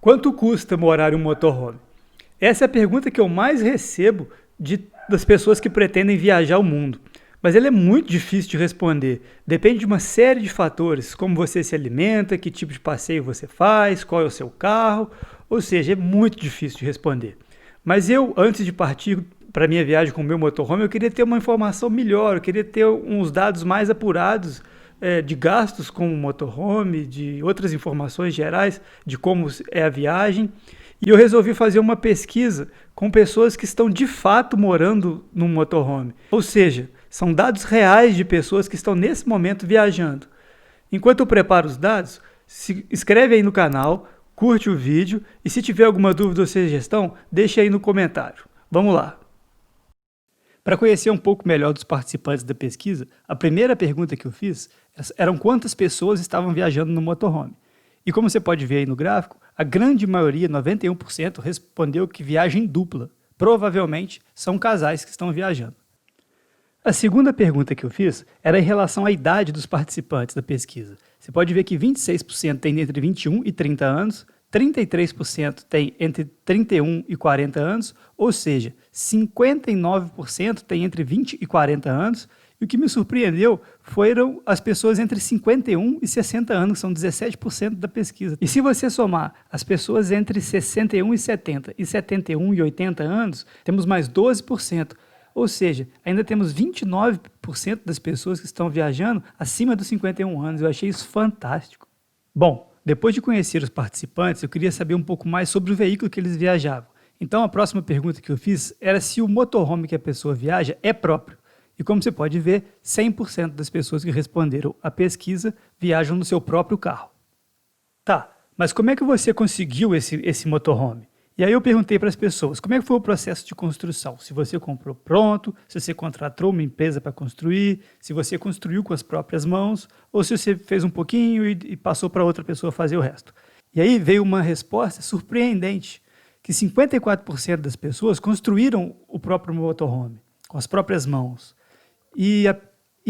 Quanto custa morar em um motorhome? Essa é a pergunta que eu mais recebo das pessoas que pretendem viajar o mundo. Mas ela é muito difícil de responder. Depende de uma série de fatores, como você se alimenta, que tipo de passeio você faz, qual é o seu carro, ou seja, é muito difícil de responder. Mas eu, antes de partir para minha viagem com o meu motorhome, eu queria ter uma informação melhor, eu queria ter uns dados mais apurados de gastos com o motorhome, de outras informações gerais de como é a viagem. E eu resolvi fazer uma pesquisa com pessoas que estão de fato morando num motorhome. Ou seja, são dados reais de pessoas que estão nesse momento viajando. Enquanto eu preparo os dados, se inscreve aí no canal, curte o vídeo e se tiver alguma dúvida ou sugestão, deixa aí no comentário. Vamos lá! Para conhecer um pouco melhor dos participantes da pesquisa, a primeira pergunta que eu fiz eram quantas pessoas estavam viajando no motorhome. E como você pode ver aí no gráfico, a grande maioria, 91%, respondeu que viagem dupla. Provavelmente são casais que estão viajando. A segunda pergunta que eu fiz era em relação à idade dos participantes da pesquisa. Você pode ver que 26% tem entre 21 e 30 anos, 33% tem entre 31 e 40 anos, ou seja, 59% tem entre 20 e 40 anos, e o que me surpreendeu foram as pessoas entre 51 e 60 anos, que são 17% da pesquisa. E se você somar as pessoas entre 61 e 70 e 71 e 80 anos, temos mais 12%. Ou seja, ainda temos 29% das pessoas que estão viajando acima dos 51 anos. Eu achei isso fantástico. Bom, depois de conhecer os participantes, eu queria saber um pouco mais sobre o veículo que eles viajavam. Então, a próxima pergunta que eu fiz era se o motorhome que a pessoa viaja é próprio. E como você pode ver, 100% das pessoas que responderam à pesquisa viajam no seu próprio carro. Tá, mas como é que você conseguiu esse motorhome? E aí eu perguntei para as pessoas, como é que foi o processo de construção? Se você comprou pronto, se você contratou uma empresa para construir, se você construiu com as próprias mãos, ou se você fez um pouquinho e passou para outra pessoa fazer o resto. E aí veio uma resposta surpreendente, que 54% das pessoas construíram o próprio motorhome, com as próprias mãos, e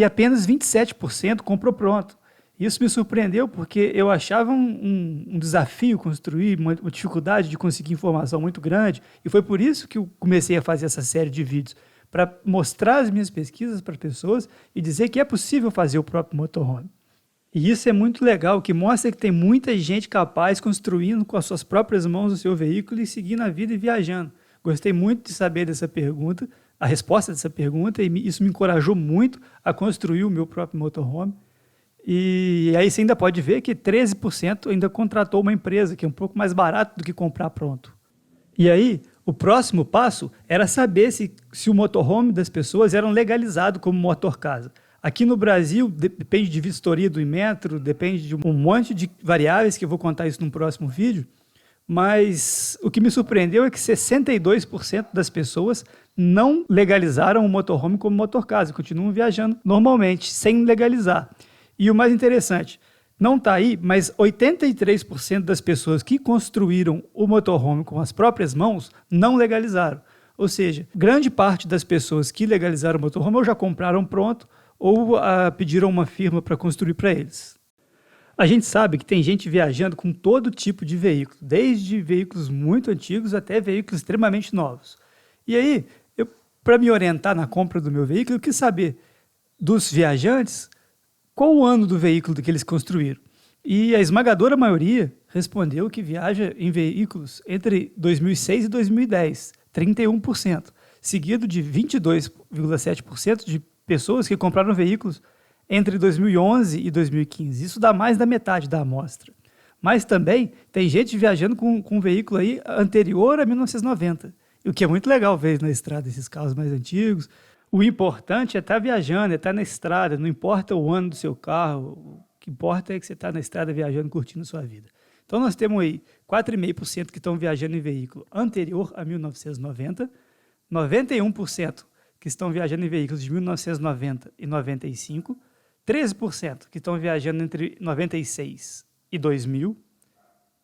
apenas 27% comprou pronto. Isso me surpreendeu porque eu achava um desafio construir, uma dificuldade de conseguir informação muito grande, e foi por isso que eu comecei a fazer essa série de vídeos, para mostrar as minhas pesquisas para as pessoas e dizer que é possível fazer o próprio motorhome. E isso é muito legal, que mostra que tem muita gente capaz construindo com as suas próprias mãos o seu veículo e seguindo a vida e viajando. Gostei muito de saber dessa pergunta, a resposta dessa pergunta, e isso me encorajou muito a construir o meu próprio motorhome. E aí você ainda pode ver que 13% ainda contratou uma empresa, que é um pouco mais barato do que comprar pronto. E aí, o próximo passo era saber se o motorhome das pessoas era legalizado como motorcasa. Aqui no Brasil, depende de vistoria do Inmetro, depende de um monte de variáveis, que eu vou contar isso num próximo vídeo, mas o que me surpreendeu é que 62% das pessoas não legalizaram o motorhome como motorcasa, continuam viajando normalmente, sem legalizar. E o mais interessante, não está aí, mas 83% das pessoas que construíram o motorhome com as próprias mãos não legalizaram. Ou seja, grande parte das pessoas que legalizaram o motorhome ou já compraram pronto ou pediram uma firma para construir para eles. A gente sabe que tem gente viajando com todo tipo de veículo, desde veículos muito antigos até veículos extremamente novos. E aí, para me orientar na compra do meu veículo, eu quis saber dos viajantes qual o ano do veículo que eles construíram. E a esmagadora maioria respondeu que viaja em veículos entre 2006 e 2010, 31%, seguido de 22,7% de pessoas que compraram veículos entre 2011 e 2015. Isso dá mais da metade da amostra. Mas também tem gente viajando com um veículo aí anterior a 1990, o que é muito legal ver na estrada esses carros mais antigos. O importante é estar viajando, é estar na estrada, não importa o ano do seu carro, o que importa é que você está na estrada viajando, curtindo a sua vida. Então nós temos aí 4,5% que estão viajando em veículo anterior a 1990, 91% que estão viajando em veículos de 1990 e 95, 13% que estão viajando entre 96 e 2000,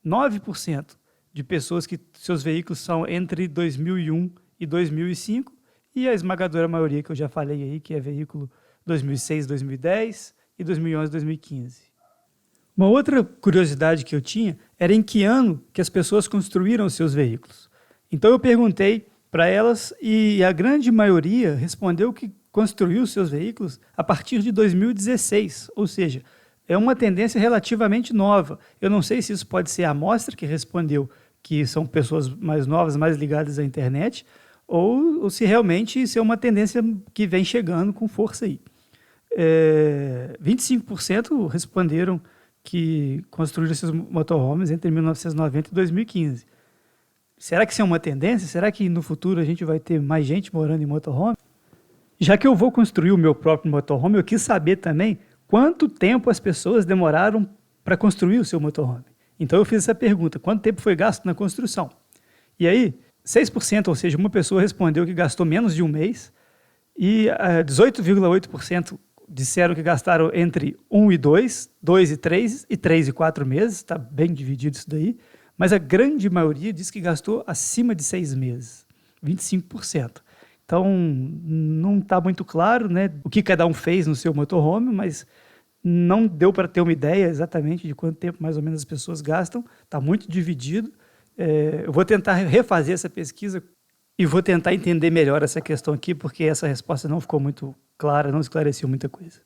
9% de pessoas que seus veículos são entre 2001 e 2005, e a esmagadora maioria que eu já falei aí, que é veículo 2006, 2010 e 2011, 2015. Uma outra curiosidade que eu tinha era em que ano que as pessoas construíram os seus veículos. Então eu perguntei para elas e a grande maioria respondeu que construiu os seus veículos a partir de 2016, ou seja, é uma tendência relativamente nova. Eu não sei se isso pode ser a amostra que respondeu que são pessoas mais novas, mais ligadas à internet, ou se realmente isso é uma tendência que vem chegando com força aí. 25% responderam que construíram seus motorhomes entre 1990 e 2015. Será que isso é uma tendência? Será que no futuro a gente vai ter mais gente morando em motorhome? Já que eu vou construir o meu próprio motorhome, eu quis saber também quanto tempo as pessoas demoraram para construir o seu motorhome. Então eu fiz essa pergunta, quanto tempo foi gasto na construção? E aí, 6%, ou seja, uma pessoa respondeu que gastou menos de um mês, e 18,8% disseram que gastaram entre 1 e 2, 2 e 3, e 3 e 4 meses, está bem dividido isso daí, mas a grande maioria diz que gastou acima de 6 meses, 25%. Então, não está muito claro, né, o que cada um fez no seu motorhome, mas não deu para ter uma ideia exatamente de quanto tempo mais ou menos as pessoas gastam, está muito dividido. Eu vou tentar refazer essa pesquisa e vou tentar entender melhor essa questão aqui, porque essa resposta não ficou muito clara, não esclareceu muita coisa.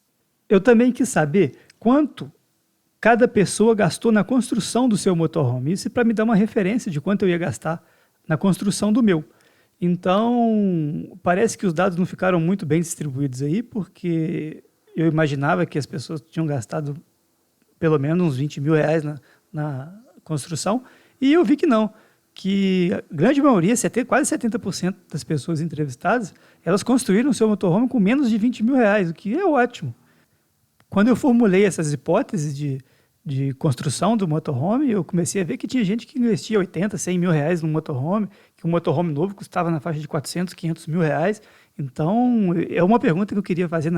Eu também quis saber quanto cada pessoa gastou na construção do seu motorhome, isso para me dar uma referência de quanto eu ia gastar na construção do meu. Então, parece que os dados não ficaram muito bem distribuídos aí, porque eu imaginava que as pessoas tinham gastado pelo menos uns 20 mil reais na construção, e eu vi que não, que a grande maioria, quase 70% das pessoas entrevistadas, elas construíram o seu motorhome com menos de 20 mil reais, o que é ótimo. Quando eu formulei essas hipóteses de construção do motorhome, eu comecei a ver que tinha gente que investia 80, 100 mil reais no motorhome, que um motorhome novo custava na faixa de 400, 500 mil reais. Então, é uma pergunta que eu queria fazer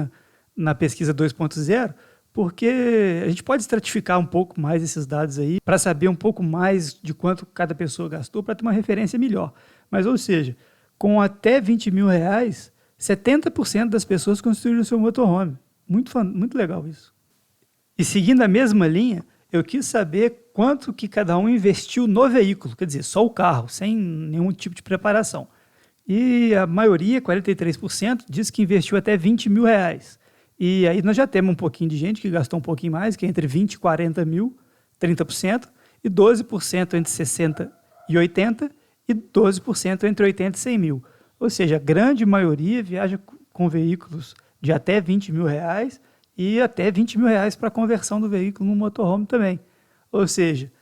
na pesquisa 2.0, porque a gente pode estratificar um pouco mais esses dados aí, para saber um pouco mais de quanto cada pessoa gastou, para ter uma referência melhor. Mas, ou seja, com até 20 mil reais, 70% das pessoas construíram o seu motorhome. Muito legal isso. E seguindo a mesma linha, eu quis saber quanto que cada um investiu no veículo, quer dizer, só o carro, sem nenhum tipo de preparação. E a maioria, 43%, diz que investiu até 20 mil reais. E aí nós já temos um pouquinho de gente que gastou um pouquinho mais, que é entre 20 e 40 mil, 30%, e 12% entre 60 e 80, e 12% entre 80 e 100 mil. Ou seja, a grande maioria viaja com veículos de até 20 mil reais, e até 20 mil reais para a conversão do veículo no motorhome também. Ou seja,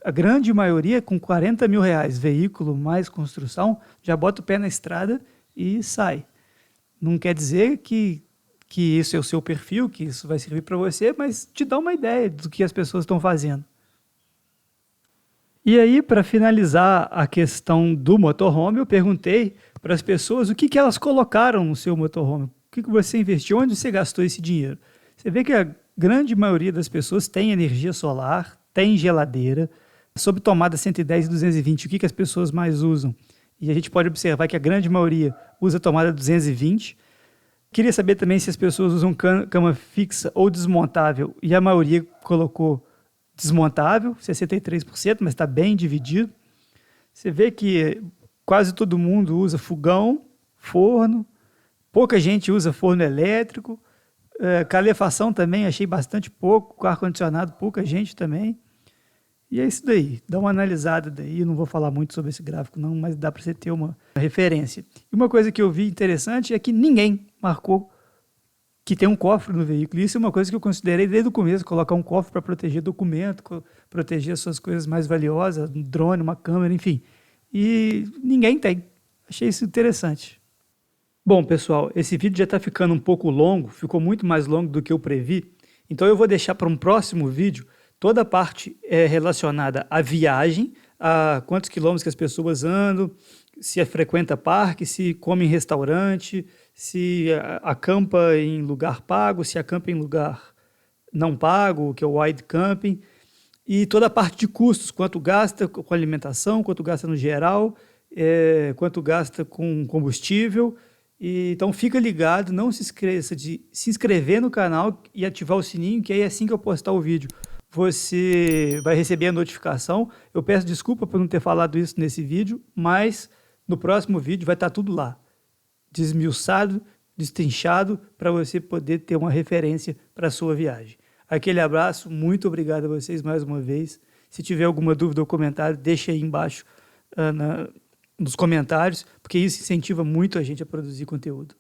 a grande maioria com 40 mil reais, veículo mais construção, já bota o pé na estrada e sai. Não quer dizer que isso é o seu perfil, que isso vai servir para você, mas te dá uma ideia do que as pessoas estão fazendo. E aí, para finalizar a questão do motorhome, eu perguntei para as pessoas o que elas colocaram no seu motorhome. O que você investiu, onde você gastou esse dinheiro? Você vê que a grande maioria das pessoas tem energia solar, tem geladeira, sob tomada 110 e 220, o que as pessoas mais usam? E a gente pode observar que a grande maioria usa tomada 220. Queria saber também se as pessoas usam cama fixa ou desmontável, e a maioria colocou desmontável, 63%, mas está bem dividido. Você vê que quase todo mundo usa fogão, forno, pouca gente usa forno elétrico, calefação também achei bastante pouco, ar-condicionado pouca gente também. E é isso daí, dá uma analisada daí, eu não vou falar muito sobre esse gráfico não, mas dá para você ter uma referência. E uma coisa que eu vi interessante é que ninguém marcou que tem um cofre no veículo. Isso é uma coisa que eu considerei desde o começo, colocar um cofre para proteger documento, proteger as suas coisas mais valiosas, um drone, uma câmera, enfim. E ninguém tem. Achei isso interessante. Bom, pessoal, esse vídeo já está ficando um pouco longo, ficou muito mais longo do que eu previ, então eu vou deixar para um próximo vídeo toda a parte relacionada à viagem, a quantos quilômetros que as pessoas andam, se frequenta parque, se come em restaurante, se acampa em lugar pago, se acampa em lugar não pago, que é o wide camping, e toda a parte de custos, quanto gasta com alimentação, quanto gasta no geral, quanto gasta com combustível. Então fica ligado, não se esqueça de se inscrever no canal e ativar o sininho, que aí assim que eu postar o vídeo, você vai receber a notificação. Eu peço desculpa por não ter falado isso nesse vídeo, mas no próximo vídeo vai estar tudo lá, desmiuçado, destrinchado, para você poder ter uma referência para a sua viagem. Aquele abraço, muito obrigado a vocês mais uma vez. Se tiver alguma dúvida ou comentário, deixe aí embaixo nos comentários, porque isso incentiva muito a gente a produzir conteúdo.